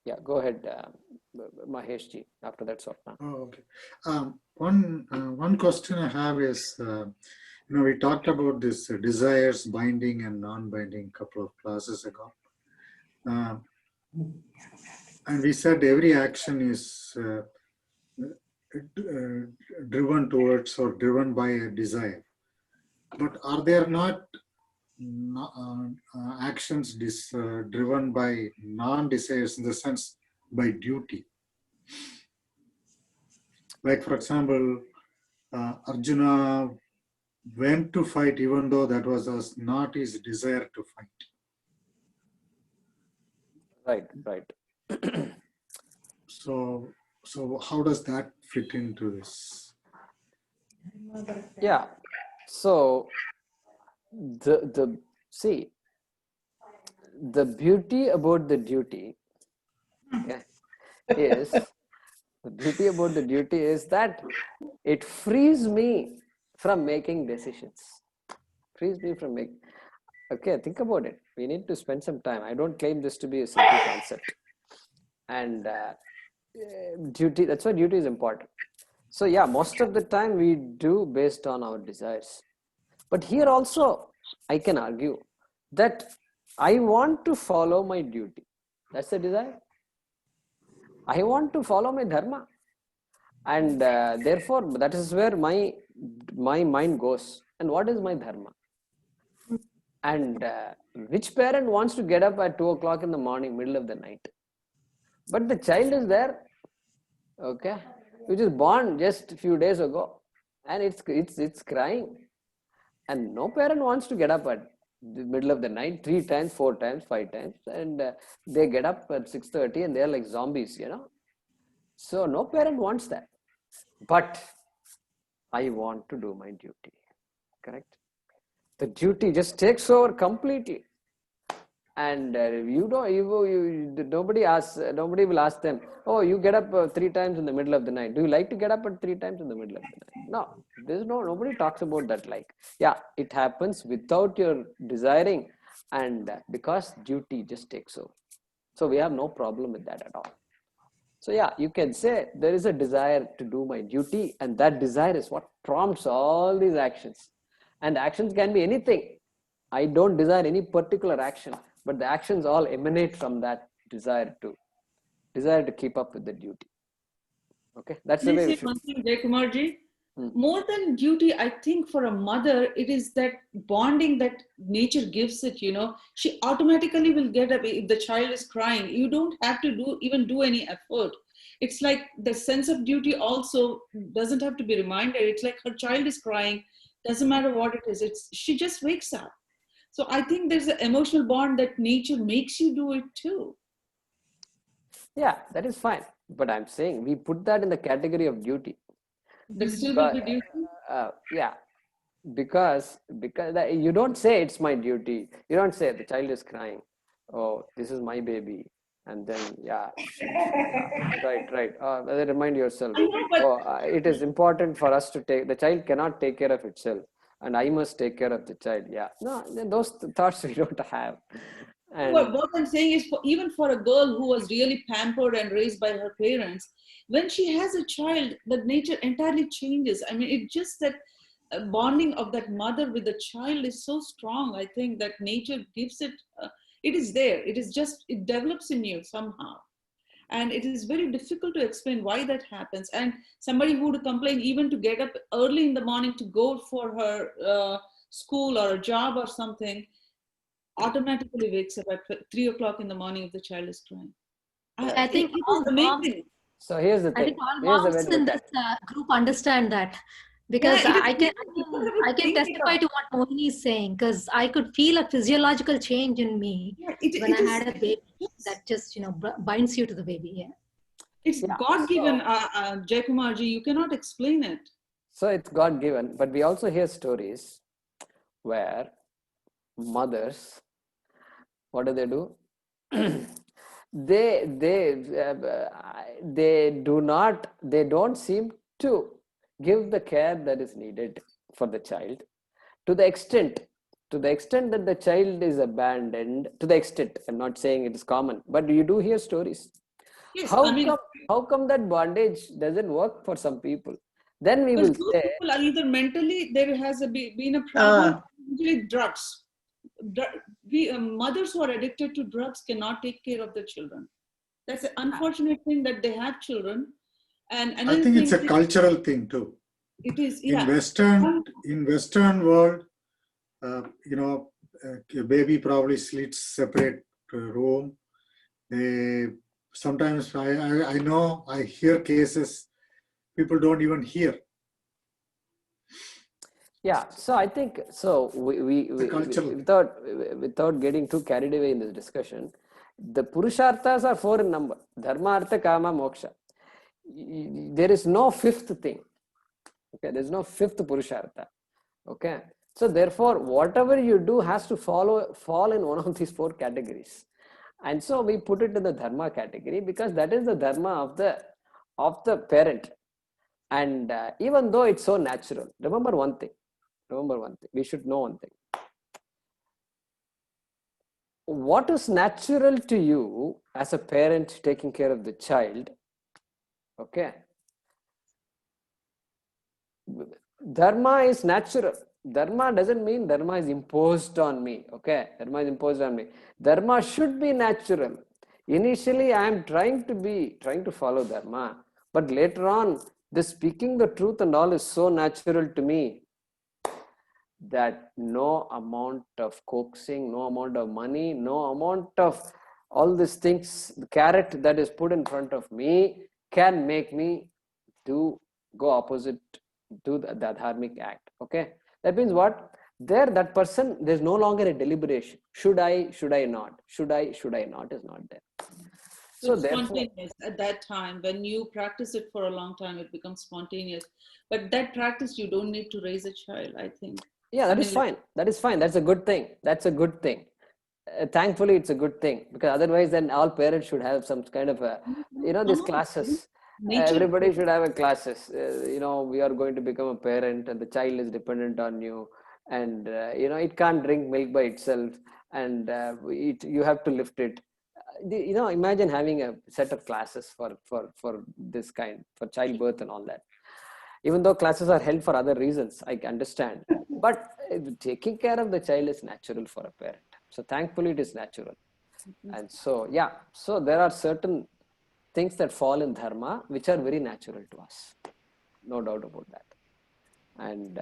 Yeah, go ahead, Mahesh ji. After that, Swapna. Oh, okay. One question I have is, we talked about this desires, binding and non-binding couple of classes ago. And we said every action is driven towards or driven by a desire. But are there not actions driven by non-desires, in the sense by duty? Like, for example, Arjuna went to fight even though that was not his desire to fight. Right. So how does that fit into this? Yeah. So the see, the beauty about the duty, okay, is the beauty about the duty is that it frees me from making decisions. Frees me from making. Okay, think about it. We need to spend some time. I don't claim this to be a simple concept. And duty, that's why duty is important. So yeah, most of the time we do based on our desires. But here also, I can argue that I want to follow my duty. That's the desire. I want to follow my dharma. And therefore, that is where my mind goes. And what is my dharma? And which parent wants to get up at 2 o'clock in the morning, middle of the night? But the child is there, okay, which is born just a few days ago, and it's crying, and no parent wants to get up at the middle of the night 3 times, 4 times, 5 times, and they get up at 6:30 and they're like zombies, So no parent wants that, but I want to do my duty. Correct? The duty just takes over completely. And nobody will ask them, oh, you get up 3 times in the middle of the night. Do you like to get up at 3 times in the middle of the night? No, nobody talks about that. Like, yeah, it happens without your desiring, and because duty just takes over. So we have no problem with that at all. So yeah, you can say there is a desire to do my duty, and that desire is what prompts all these actions. And actions can be anything. I don't desire any particular action, but the actions all emanate from that desire to keep up with the duty. Okay, that's the Can I way we say should. one thing, Jaykumarji? More than duty, I think for a mother, it is that bonding that nature gives it, She automatically will get up if the child is crying. You don't have to do any effort. It's like the sense of duty also doesn't have to be reminded. It's like her child is crying, doesn't matter what it is. She just wakes up. So I think there's an emotional bond that nature makes you do it too. Yeah, that is fine. But I'm saying we put that in the category of duty. That still will be duty? Yeah, because you don't say it's my duty. You don't say the child is crying. Oh, this is my baby. And then, yeah, right. Remind yourself. It is important for us to the child cannot take care of itself, and I must take care of the child. Yeah, no, those thoughts we don't have. And what I'm saying is, even for a girl who was really pampered and raised by her parents, when she has a child, the nature entirely changes. I mean, it's just that bonding of that mother with the child is so strong. I think that nature gives it. It is there. It develops in you somehow. And it is very difficult to explain why that happens. And somebody who would complain even to get up early in the morning to go for her school or a job or something, automatically wakes up at 3 o'clock in the morning if the child is crying. I think it is amazing. So here's the thing. I think all moms in this group understand that, because I can testify to what Mohini is saying, because I could feel a physiological change in me when I had a baby that just binds you to the baby. Yeah, it's God-given, Jaykumarji. You cannot explain it. So it's God-given, but we also hear stories where mothers, what do? they don't seem to give the care that is needed for the child to the extent that the child is abandoned. To the extent, I'm not saying it is common, but you do hear stories Yes, How come that bondage doesn't work for some people? Then we will say, people are either mentally, there has been a problem, usually drugs. Mothers who are addicted to drugs cannot take care of their children. That's an unfortunate thing that they have children. And I think it's a cultural thing too. It is, in Western world, a baby probably sleeps separate room. They sometimes I know I hear cases people don't even hear. Yeah, so I think so. We without getting too carried away in this discussion, the purusharthas are 4 in number: dharma, artha, kama, moksha. There is no fifth thing. Okay, there is no fifth purushartha. Okay, so therefore, whatever you do has to fall in one of these 4 categories, and so we put it in the dharma category because that is the dharma of the parent. And even though it's so natural, remember one thing. We should know one thing. What is natural to you as a parent taking care of the child? Okay. Dharma is natural. Dharma doesn't mean dharma is imposed on me. Okay. Dharma is imposed on me. Dharma should be natural. Initially, I am trying to follow dharma. But later on, this speaking the truth and all is so natural to me that no amount of coaxing, no amount of money, no amount of all these things, the carrot that is put in front of me can make me go opposite to the dharmic act. Okay, that means what? That person, there's no longer a deliberation. Should I not? Should I not is not there. So spontaneous at that time. When you practice it for a long time, it becomes spontaneous. But that practice, you don't need to raise a child, I think. Yeah, that is fine. That's a good thing. Thankfully, it's a good thing, because otherwise then all parents should have some kind of these classes. Everybody should have a classes. We are going to become a parent and the child is dependent on you, and it can't drink milk by itself, and you have to lift it. Imagine having a set of classes for this kind, for childbirth and all that. Even though classes are held for other reasons, I understand. But taking care of the child is natural for a parent. So thankfully it is natural. And so, so there are certain things that fall in dharma which are very natural to us. No doubt about that. And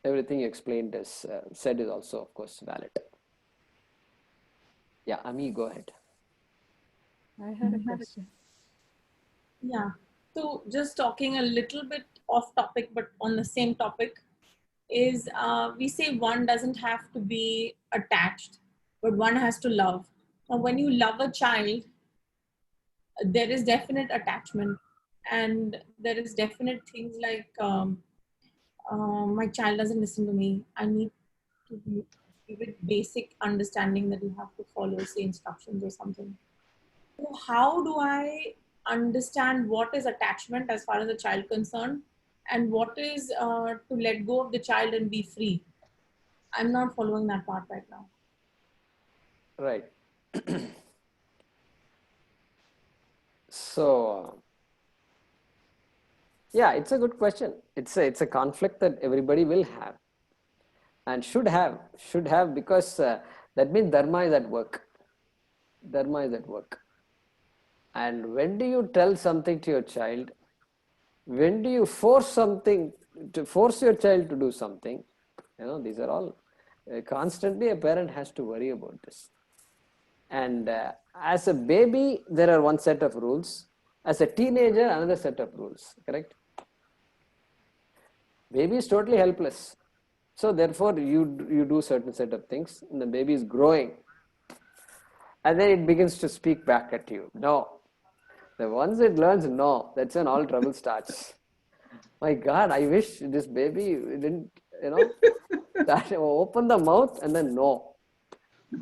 everything you explained is said is also, of course, valid. Yeah, Ami, go ahead. I had a question. Yeah. So just talking a little bit off topic, but on the same topic, is we say one doesn't have to be attached, but one has to love. Now, when you love a child, there is definite attachment, and there is definite things like my child doesn't listen to me. I need to give it basic understanding that you have to follow, say, instructions or something. So how do I understand what is attachment as far as the child concerned, and what is to let go of the child and be free? I'm not following that part right now. Right. So, yeah, it's a good question. It's a conflict that everybody will have and should have, because that means dharma is at work. Dharma is at work. And when do you tell something to your child? When do you force your child to do something? These are all constantly a parent has to worry about this. And as a baby, there are one set of rules. As a teenager, another set of rules. Correct? Baby is totally helpless. So therefore, you do certain set of things, and the baby is growing. And then it begins to speak back at you. No. Once it learns no, that's when all trouble starts. My God, I wish this baby didn't, open the mouth and then no.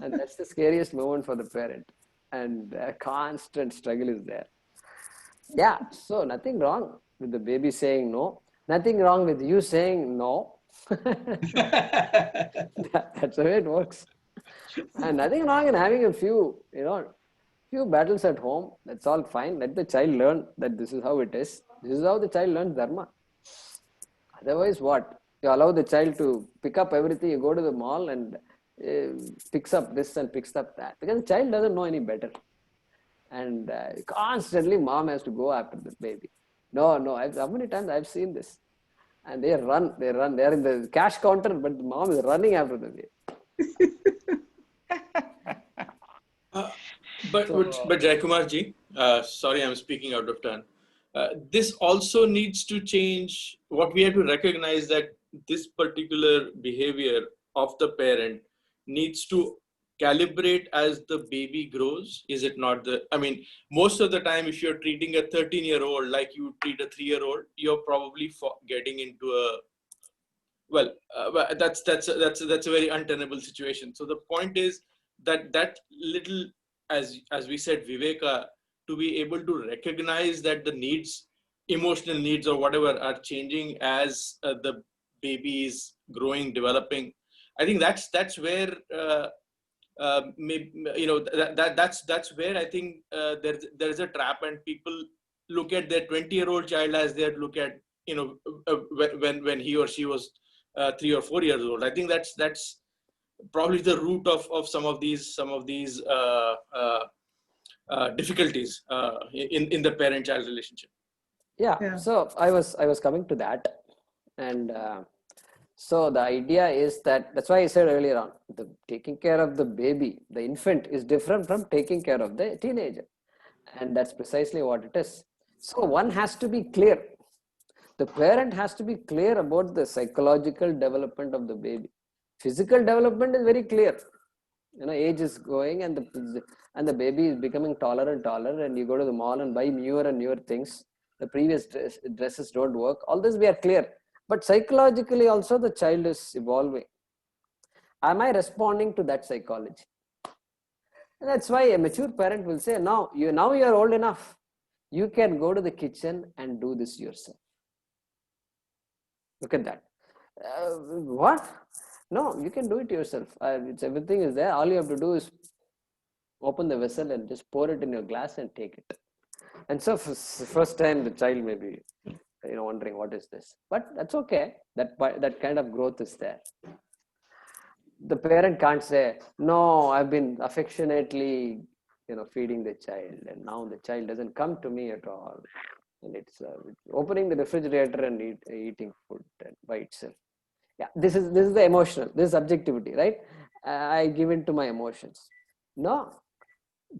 And that's the scariest moment for the parent. And constant struggle is there. Yeah, so nothing wrong with the baby saying no. Nothing wrong with you saying no. That's the way it works. And nothing wrong in having a few, few battles at home. That's all fine. Let the child learn that this is how it is. This is how the child learns dharma. Otherwise, what? You allow the child to pick up everything. You go to the mall and picks up this and picks up that, because the child doesn't know any better. And constantly mom has to go after the baby. No, how many times I've seen this? And they run. They're in the cash counter, but the mom is running after the baby. But Jaikumar ji, sorry, I'm speaking out of turn. This also needs to change. What we have to recognize that this particular behavior of the parent needs to calibrate as the baby grows. Is it not I mean, most of the time, if you're treating a 13-year-old like you treat a 3-year-old, you're probably getting into a, well, that's a very untenable situation. So the point is that little, as we said, viveka, to be able to recognize that the needs, emotional needs or whatever, are changing as the baby is growing, developing. I think that's where maybe, that's where I think there's a trap, and people look at their 20-year-old child as they look at, when he or she was 3 or 4 years old. I think that's probably the root of some of these difficulties in the parent-child relationship. Yeah. So I was coming to that, and so the idea is that's why I said earlier on, the taking care of the baby, the infant, is different from taking care of the teenager, and that's precisely what it is. So one has to be clear. The parent has to be clear about the psychological development of the baby. Physical development is very clear. Age is going, and the baby is becoming taller and taller, and you go to the mall and buy newer and newer things. The previous dresses don't work. All this we are clear. But psychologically also the child is evolving. Am I responding to that psychology? And that's why a mature parent will say, now you are old enough. You can go to the kitchen and do this yourself. Look at that. What? No, you can do it yourself. Everything is there. All you have to do is open the vessel and just pour it in your glass and take it. And so first time the child may be wondering, what is this? But that's okay. That kind of growth is there. The parent can't say, no, I've been affectionately feeding the child, and now the child doesn't come to me at all. And it's opening the refrigerator and eating food by itself. Yeah, this is the emotional, this is subjectivity, right? I give in to my emotions. No,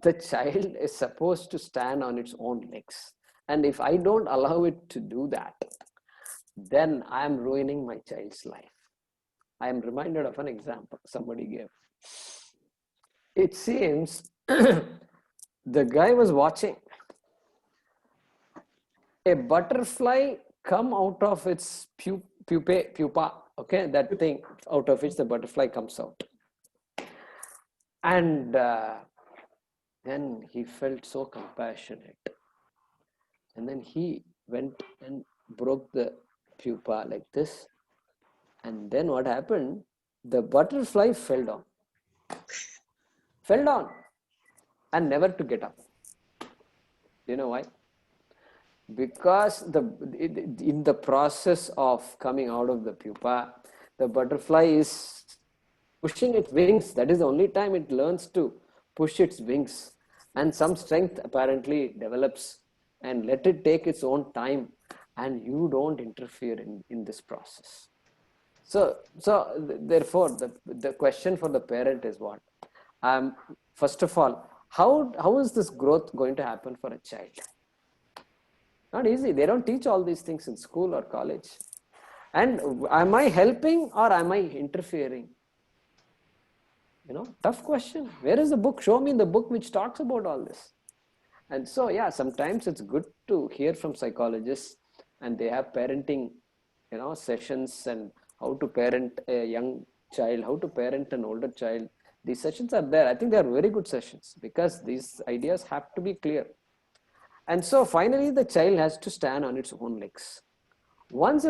the child is supposed to stand on its own legs. And if I don't allow it to do that, then I am ruining my child's life. I am reminded of an example somebody gave. It seems the guy was watching a butterfly come out of its pupa, okay, that thing out of which the butterfly comes out. And then he felt so compassionate. And then he went and broke the pupa like this. And then what happened? The butterfly fell down. Fell down and never to get up. Do you know why? Because in the process of coming out of the pupa, the butterfly is pushing its wings. That is the only time it learns to push its wings. And some strength apparently develops, and let it take its own time, and you don't interfere in this process. So therefore, the question for the parent is what? First of all, how is this growth going to happen for a child? Not easy. They don't teach all these things in school or college. And am I helping or am I interfering? Tough question. Where is the book? Show me the book which talks about all this. And so, yeah, sometimes it's good to hear from psychologists, and they have parenting, sessions, and how to parent a young child, how to parent an older child. These sessions are there. I think they are very good sessions because these ideas have to be clear. And so finally, the child has to stand on its own legs. Once he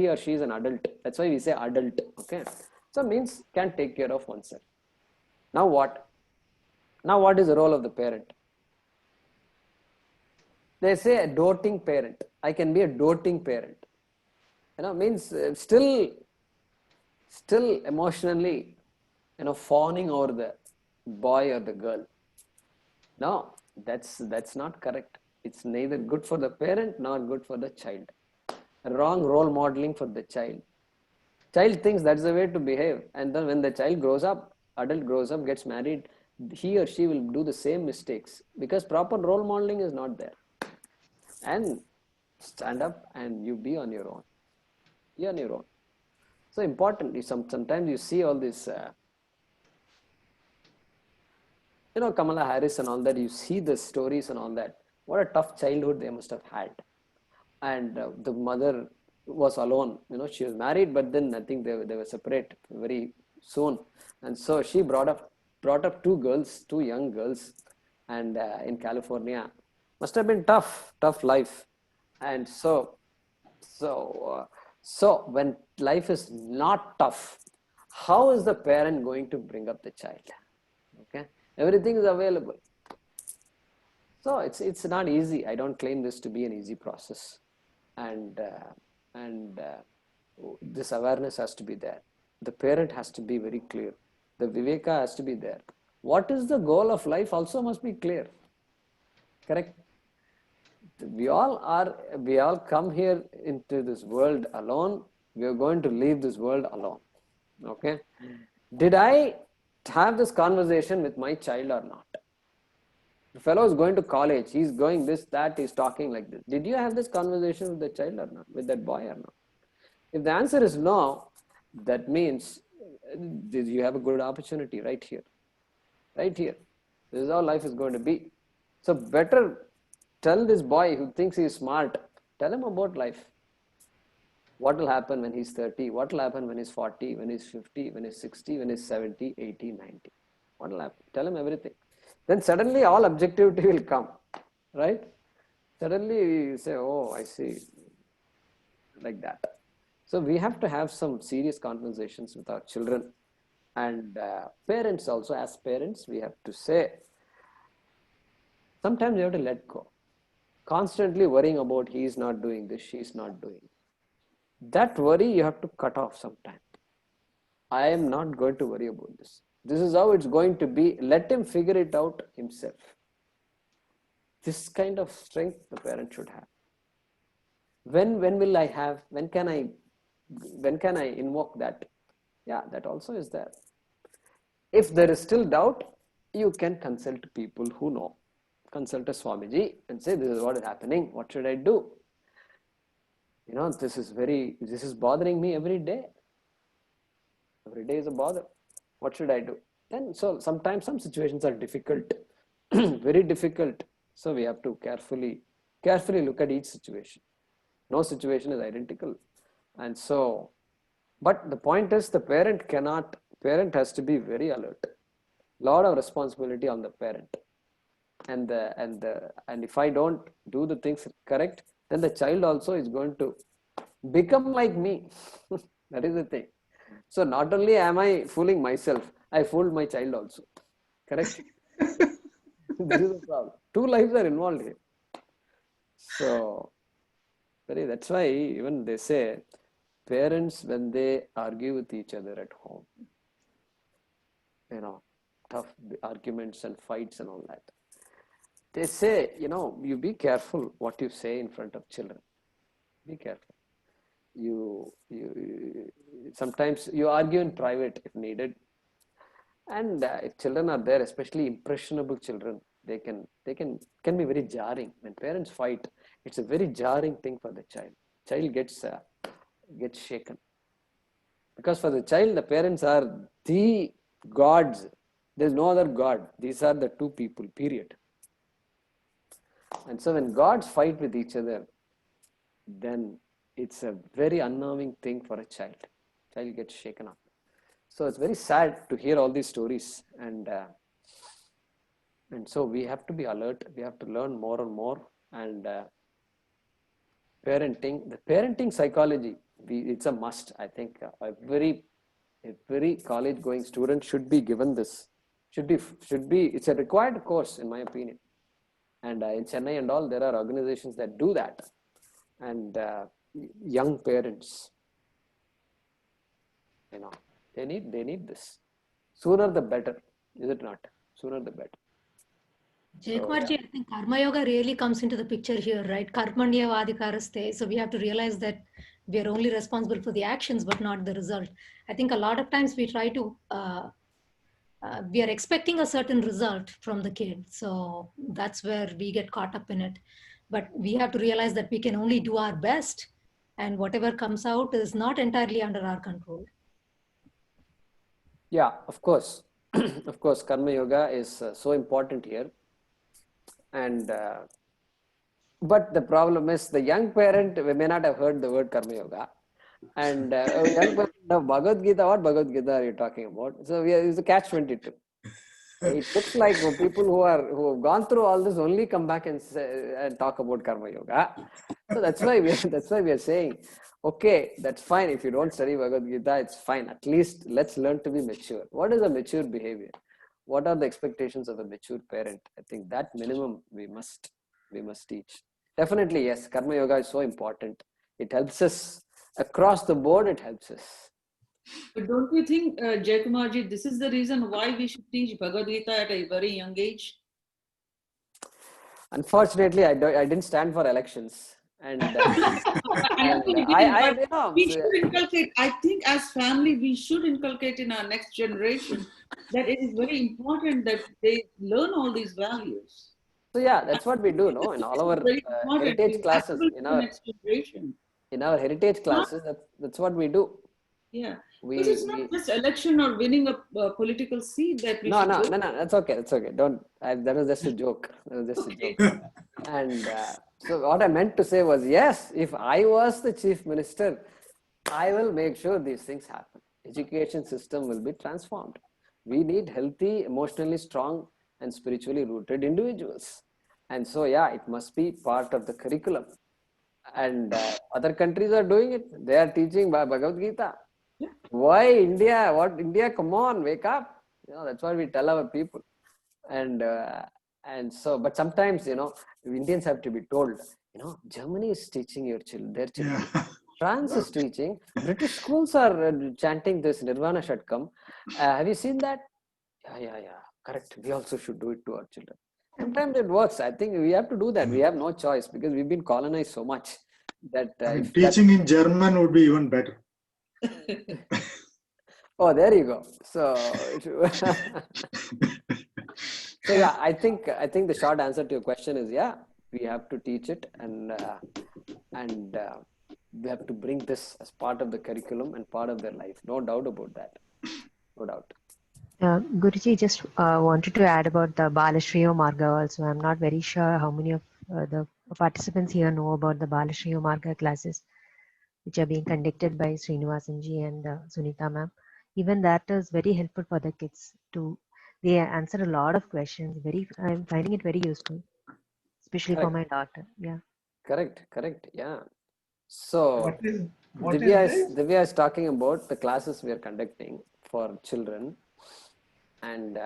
or she is an adult, that's why we say adult, okay? So means can take care of oneself. Now what? Now, what is the role of the parent? They say a doting parent. I can be a doting parent. Means still emotionally, fawning over the boy or the girl. No, that's not correct. It's neither good for the parent nor good for the child. Wrong role modeling for the child. Child thinks that's the way to behave, and then when the child grows up, adult grows up, gets married, he or she will do the same mistakes because proper role modeling is not there. And stand up and you be on your own. Be on your own. So important. Sometimes you see all this, Kamala Harris and all that. You see the stories and all that. What a tough childhood they must have had. And the mother was alone. She was married, but then I think they were separate very soon. And so she brought up two young girls, and in California, must have been tough life. And so when life is not tough, how is the parent going to bring up the child? Okay, everything is available. So it's not easy. I don't claim this to be an easy process, and this awareness has to be there. The parent has to be very clear. The viveka has to be there. What is the goal of life also must be clear. Correct? We all come here into this world alone. We are going to leave this world alone. Okay? Did I have this conversation with my child or not? The fellow is going to college. He's going this, that, he's talking like this. Did you have this conversation with the child or not? With that boy or not? If the answer is no, that means you have a good opportunity right here. Right here. This is how life is going to be. So better tell this boy who thinks he is smart, tell him about life. What will happen when he's 30? What will happen when he's 40, when he's 50, when he's 60, when he's 70, 80, 90? What will happen? Tell him everything. Then suddenly all objectivity will come, right? Suddenly you say, oh, I see, like that. So we have to have some serious conversations with our children, and parents also. As parents, we have to say, sometimes you have to let go. Constantly worrying about he's not doing this, she's not doing it. That worry you have to cut off sometime. I am not going to worry about this. This is how it's going to be. Let him figure it out himself. This kind of strength the parent should have. When will I have? When can I invoke that? Yeah, that also is there. If there is still doubt, you can consult people who know. Consult a Swamiji and say, this is what is happening. What should I do? This is bothering me every day. Every day is a bother. What should I do? Then, so sometimes some situations are difficult, very difficult. So we have to carefully look at each situation. No situation is identical. And so, but the point is the parent has to be very alert. Lot of responsibility on the parent. And if I don't do the things correct, then the child also is going to become like me. That is the thing. So not only am I fooling myself, I fooled my child also. Correct? This is the problem. Two lives are involved here. So that's why even they say parents, when they argue with each other at home, tough arguments and fights and all that, they say, you be careful what you say in front of children. Be careful. You sometimes you argue in private if needed, and if children are there, especially impressionable children, they can be very jarring. When parents fight, it's a very jarring thing for the child. Child gets shaken, because for the child the parents are the gods. There's no other god. These are the two people, period. And so when gods fight with each other, then it's a very unnerving thing for a child. Child gets shaken up. So it's very sad to hear all these stories, and so we have to be alert. We have to learn more and more. And the parenting psychology, it's a must. I think every college-going student should be given this. should be. It's a required course in my opinion. And in Chennai and all, there are organizations that do that. And young parents, they need this. Sooner the better, is it not? Sooner the better. Jaykumarji, I think Karma Yoga really comes into the picture here, right? Karmanya Vadikaraste. So we have to realize that we are only responsible for the actions, but not the result. I think a lot of times we try to, we are expecting a certain result from the kid. So that's where we get caught up in it. But we have to realize that we can only do our best, and whatever comes out is not entirely under our control. Yeah, of course. Of course, Karma Yoga is so important here. And but the problem is the young parent may not have heard the word Karma Yoga. And a young parent of Bhagavad Gita, what Bhagavad Gita are you talking about? So it's a catch-22. It looks like people who have gone through all this only come back and talk about Karma Yoga. So that's why we are saying, okay, that's fine. If you don't study Bhagavad Gita, it's fine. At least let's learn to be mature. What is a mature behavior? What are the expectations of a mature parent? I think that minimum we must teach. Definitely, yes. Karma Yoga is so important. It helps us across the board. It helps us. But don't you think, Jaykumarji, this is the reason why we should teach Bhagavad Gita at a very young age? Unfortunately, I didn't stand for elections. And, we should inculcate, I think as family, we should inculcate in our next generation that it is very important that they learn all these values. So yeah, that's what we do, no? In all our heritage classes, in our heritage classes, that's what we do. Yeah, because it's not just election or winning a political seat that we should. No, that's okay. Don't. That was just a joke. And so what I meant to say was, yes, if I was the chief minister, I will make sure these things happen. Education system will be transformed. We need healthy, emotionally strong, and spiritually rooted individuals. And so, yeah, it must be part of the curriculum. And other countries are doing it. They are teaching Bhagavad Gita. Yeah. Why India? What India? Come on, wake up! That's what we tell our people. And so, but sometimes Indians have to be told. Germany is teaching their children. Yeah. France is teaching. British schools are chanting this Nirvana Shatkam. Have you seen that? Yeah. Correct. We also should do it to our children. Sometimes it works. I think we have to do that. We have no choice because we've been colonized so much that teaching in German would be even better. Oh, there you go. So yeah, I think the short answer to your question is, yeah, we have to teach it, and we have to bring this as part of the curriculum and part of their life. No doubt about that. No doubt. Guruji, just wanted to add about the Balashriyo Marga also. I'm not very sure how many of the participants here know about the Balashriyo Marga classes, which are being conducted by Srinivasanji and Sunita ma'am. Even that is very helpful for the kids they answer a lot of questions. I'm finding it very useful, especially for my daughter. Yeah. Correct. Yeah. So Divya is talking about the classes we are conducting for children. And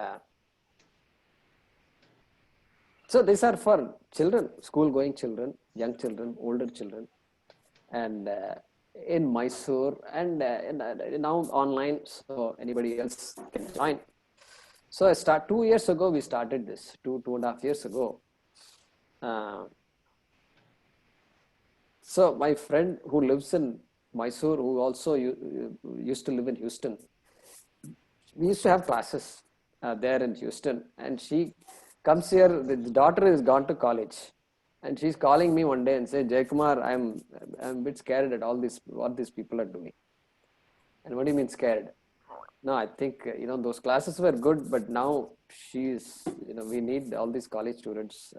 so these are for children, school-going children, young children, older children, and in Mysore and now online, so anybody else can join. So 2 years ago we started this, 2.5 years ago. So my friend who lives in Mysore, who also used to live in Houston, we used to have classes there in Houston, and she comes here. The daughter is gone to college, and she's calling me one day and say, "Jaykumar, I'm a bit scared at what these people are doing." And what do you mean scared? No, I think those classes were good, but now we need all these college students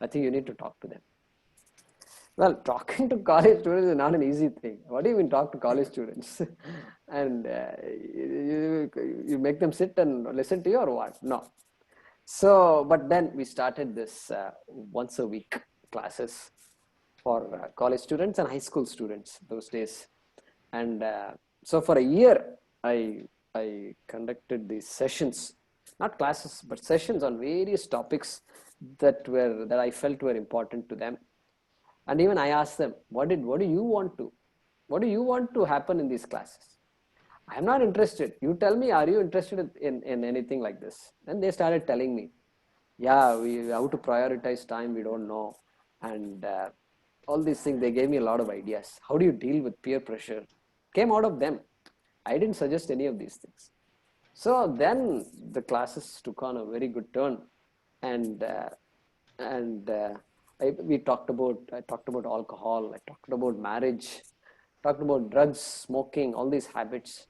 I think you need to talk to them. Well, talking to college students is not an easy thing. What do you mean talk to college students? And you make them sit and listen to you or what? No. So, but then we started this once a week classes for college students and high school students those days. And so for a year, I conducted these sessions not classes, but sessions on various topics that I felt were important to them. And even I asked them, what do you want to happen in these classes? I'm not interested. You tell me, are you interested in anything like this? And they started telling me, yeah, we have to prioritize time, we don't know. And all these things, they gave me a lot of ideas. How do you deal with peer pressure? Came out of them. I didn't suggest any of these things. So then the classes took on a very good turn. And I talked about alcohol, I talked about marriage, talked about drugs, smoking, all these habits.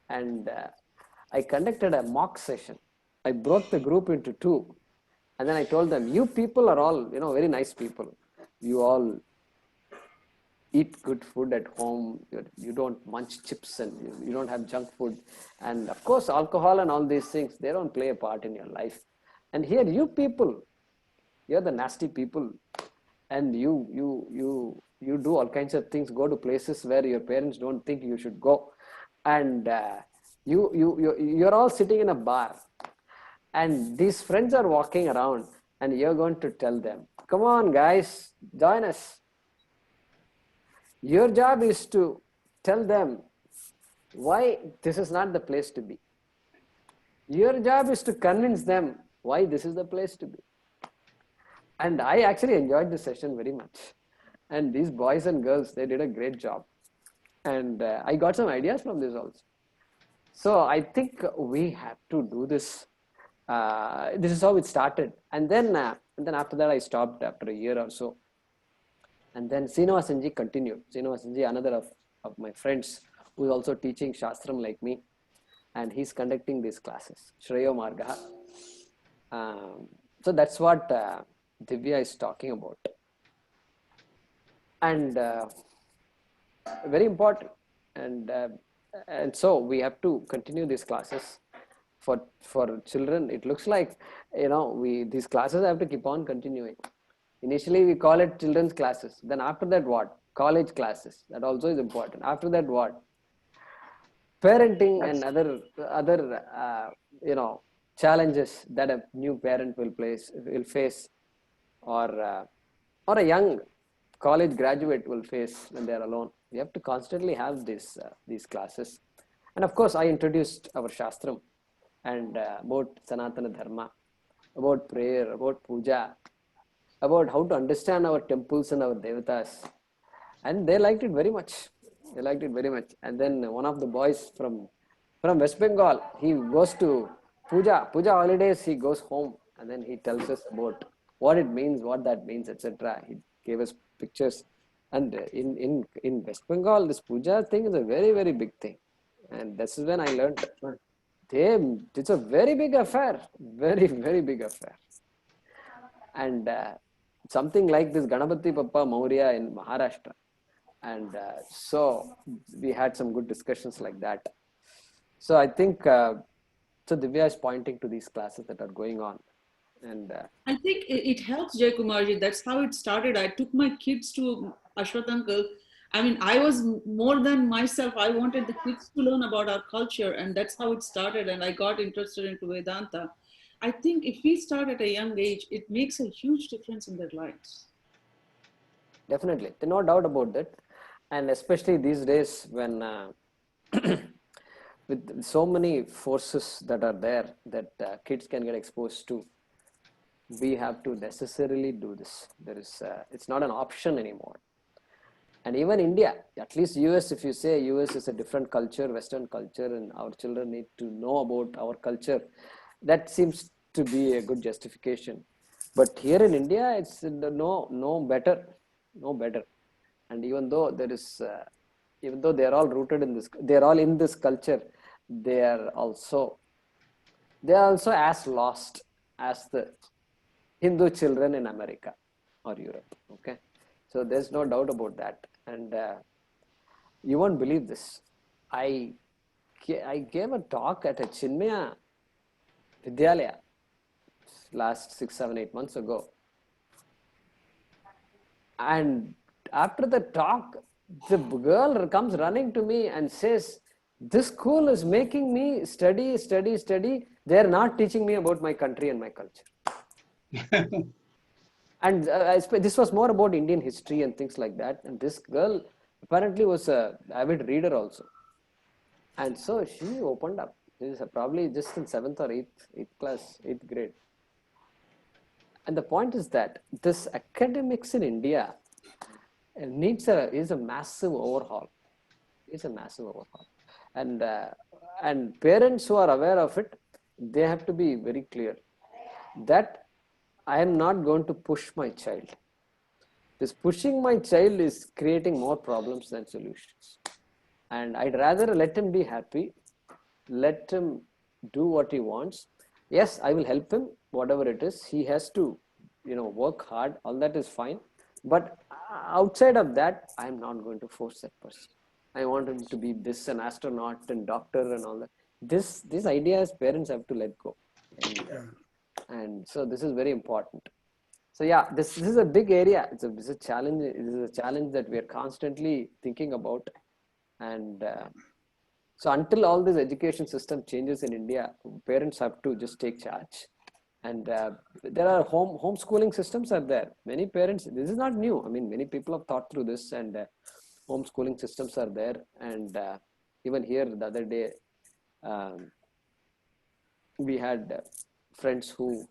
And I conducted a mock session. I broke the group into two. And then I told them, you people are all, very nice people. You all eat good food at home. You don't munch chips and you don't have junk food. And of course, alcohol and all these things, they don't play a part in your life. And here, you people, you're the nasty people. And you do all kinds of things, go to places where your parents don't think you should go. And you're all sitting in a bar. And these friends are walking around and you're going to tell them, come on guys, join us. Your job is to tell them why this is not the place to be. Your job is to convince them why this is the place to be. And I actually enjoyed the session very much. And these boys and girls, they did a great job. And I got some ideas from this also. So I think we have to do this. This is how it started. And then after that, I stopped after a year or so. And then Srinivasanji continued. Srinivasanji, another of my friends, who is also teaching Shastram like me. And he's conducting these classes, Shreyo Marga. So that's what Divya is talking about. And very important. And so we have to continue these classes for children. It looks like, these classes have to keep on continuing. Initially, we call it children's classes. Then after that, what? College classes. That also is important. After that, what? Parenting and other challenges that a new parent will face, or a young college graduate will face when they are alone. We have to constantly have these classes. And of course, I introduced our Shastram and about Sanatana Dharma, about prayer, about puja, about how to understand our temples and our devatas. And they liked it very much. And then one of the boys from West Bengal, he goes to puja holidays, he goes home and then he tells us about what it means, what that means, etc. He gave us pictures. And in West Bengal, this puja thing is a very, very big thing. And this is when I learned it's a very big affair, very, very big affair. And something like this Ganapati Bappa Maurya in Maharashtra. And so we had some good discussions like that. So I think, so Divya is pointing to these classes that are going on. And I think it helps, Jai Kumarji. That's how it started. I took my kids to Ashwath uncle. I mean, I was more than myself. I wanted the kids to learn about our culture, and that's how it started. And I got interested into Vedanta. I think if we start at a young age, it makes a huge difference in their lives. Definitely, there's no doubt about that. And especially these days when with so many forces that are there that kids can get exposed to, we have to necessarily do this. It's not an option anymore. And even India, at least US, if you say US is a different culture, Western culture, and our children need to know about our culture, that seems to be a good justification. But here in India, it's no better. And even though they are all rooted in this, they are all in this culture, they are also as lost as the Hindu children in America or Europe. Okay, so there's no doubt about that. And you won't believe this. I gave a talk at a Chinmaya Vidyalaya last 6, 7, 8 months ago. And after the talk, the girl comes running to me and says, This school is making me study. They are not teaching me about my country and my culture. And this was more about Indian history and things like that. And this girl apparently was an avid reader also. And so she opened up. This is probably just in 7th or 8th grade. And the point is that this academics in India is a massive overhaul. It's a massive overhaul. And parents who are aware of it, they have to be very clear that I am not going to push my child. This pushing my child is creating more problems than solutions. And I'd rather let him be happy, let him do what he wants. Yes, I will help him, whatever it is. He has to, work hard. All that is fine. But outside of that, I'm not going to force that person. I want him to be this, an astronaut and doctor and all that. This idea as parents have to let go. And so this is very important. So yeah, this is a big area. It's a challenge. It is a challenge that we are constantly thinking about. And so until all this education system changes in India, parents have to just take charge. And there are homeschooling systems are there. Many parents, this is not new. I mean, many people have thought through this, and homeschooling systems are there. And even here the other day, we had friends who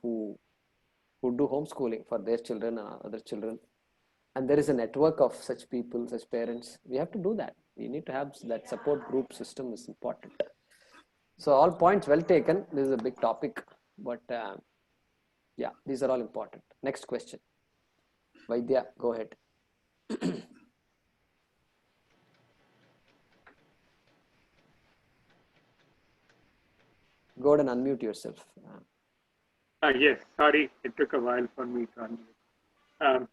do homeschooling for their children and other children. And there is a network of such people, such parents. We have to do that. We need to have that support group system is important. So all points well taken. This is a big topic, but yeah, these are all important. Next question. Vaidya, go ahead. Go ahead and unmute yourself. Yes, sorry, it took a while for me to unmute.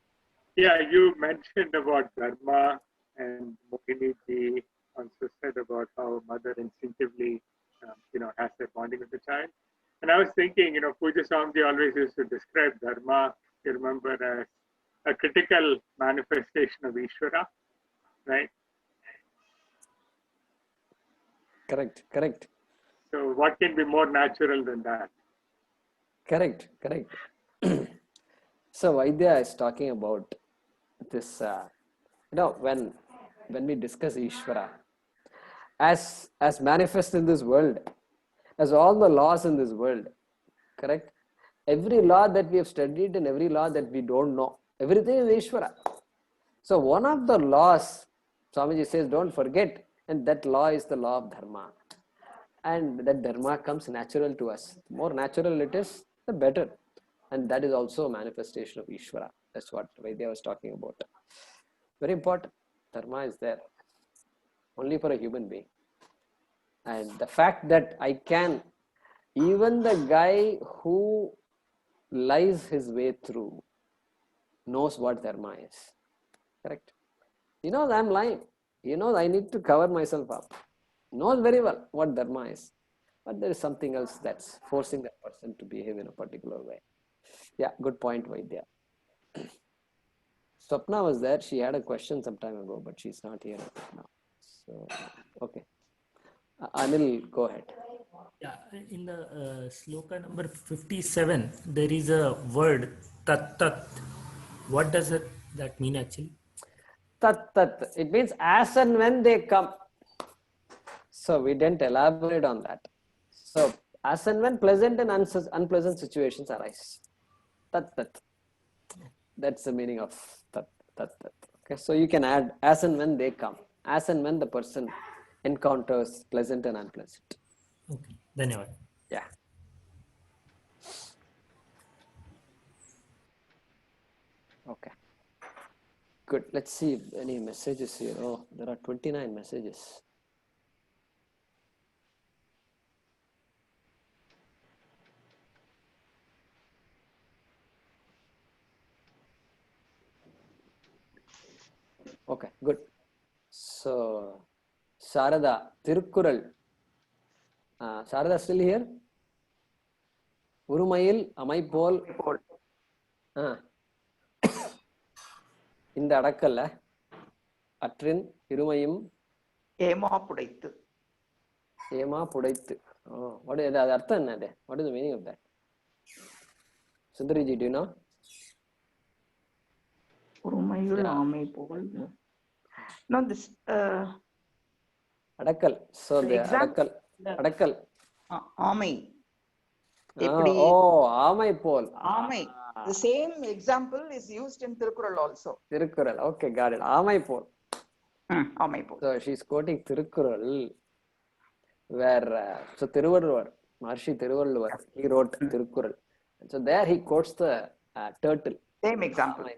Yeah, you mentioned about dharma, and Mohini ji also said about how mother instinctively, has that bonding with the child. And I was thinking, Puja Swamiji always used to describe dharma, you remember, as a critical manifestation of Ishvara, right? Correct. So what can be more natural than that? Correct. So Vaidya is talking about this, when we discuss Ishvara, as manifest in this world, as all the laws in this world, correct? Every law that we have studied and every law that we don't know, everything is Ishvara. So one of the laws, Swamiji says, don't forget, and that law is the law of dharma. And that dharma comes natural to us. The more natural it is, the better. And that is also a manifestation of Ishvara. That's what Vaidya was talking about. Very important. Dharma is there only for a human being. And the fact that even the guy who lies his way through knows what dharma is. Correct? He knows I'm lying. He knows I need to cover myself up. He knows very well what dharma is. But there is something else that's forcing that person to behave in a particular way. Yeah, good point, Vaidya. Swapna was there. She had a question some time ago, but she's not here now. So, okay. Anil, go ahead. Yeah, in the sloka number 57, there is a word, tat tat. What does that mean actually? Tat tat. It means as and when they come. So we didn't elaborate on that. So as and when pleasant and unpleasant situations arise. Tat tat. That's the meaning of tat tat. Okay, so you can add as and when they come. As and when the person encounters pleasant and unpleasant. Okay, dhanyawad. Yeah. Okay. Good. Let's see any messages here. Oh, there are 29 messages. Okay, good. So, Sarada, Tirukkural. Sarada still here? Urumayil, Amaipol. இந்த அடக்கல்ல அற்றின் இருமையும் ஏமா புடைத்து ஏமா புடைத்து. Oh, what is that? அர்த்தம் என்னது? What is the meaning of that? Sundariji, do you know? பொறுமையுள் ஆமை போல். No, this அடக்கல். So the அடக்கல். அடக்கல். ஆமை. ஆமை போல். ஆமை. The same example is used in Tirukkural also. Tirukkural. Okay, got it. ஆமை போல். ஆமை போல். So she's quoting Tirukkural, where so Tiruvalluvar, Maharishi Tiruvalluvar, he wrote Tirukkural. So there he quotes the turtle. Same example.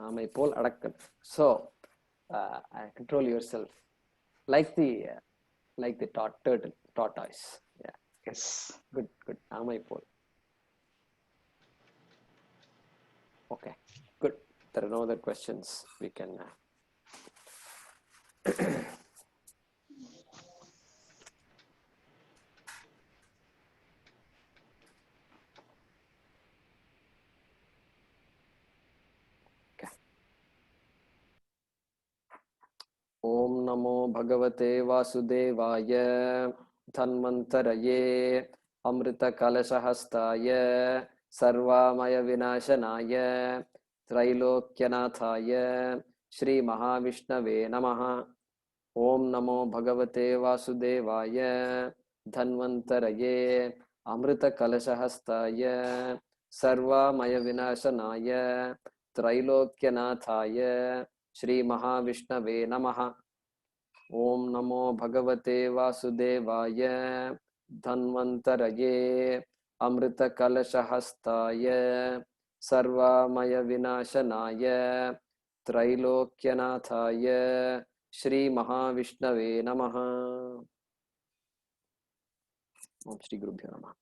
ஆமை போல் அடக்கல். So control yourself, like the turtle, tortoise. Yeah. Yes. Good. ஆமை போல். Okay. Good. There are no other questions. We can. Om Namo Bhagavate Vasudevaya Dhanvantaraye Amrita Kalashahastaya Sarvamaya Vinashanaya Trailokyanataya Shri Mahavishnave Namaha. Om Namo Bhagavate Vasudevaya Dhanvantaraye Amrita Kalashahastaya Sarvamaya Vinashanaya Trailokyanataya Shri Mahavishnave Namaha. Om Namo Bhagavate Vasudevaya Dhanvantaraye Amrita Kalashahastaya Sarvamaya Vinashanaya Trailokyanataya Shri Mahavishnave Namaha. Om Shri Gurubhyo Namaha.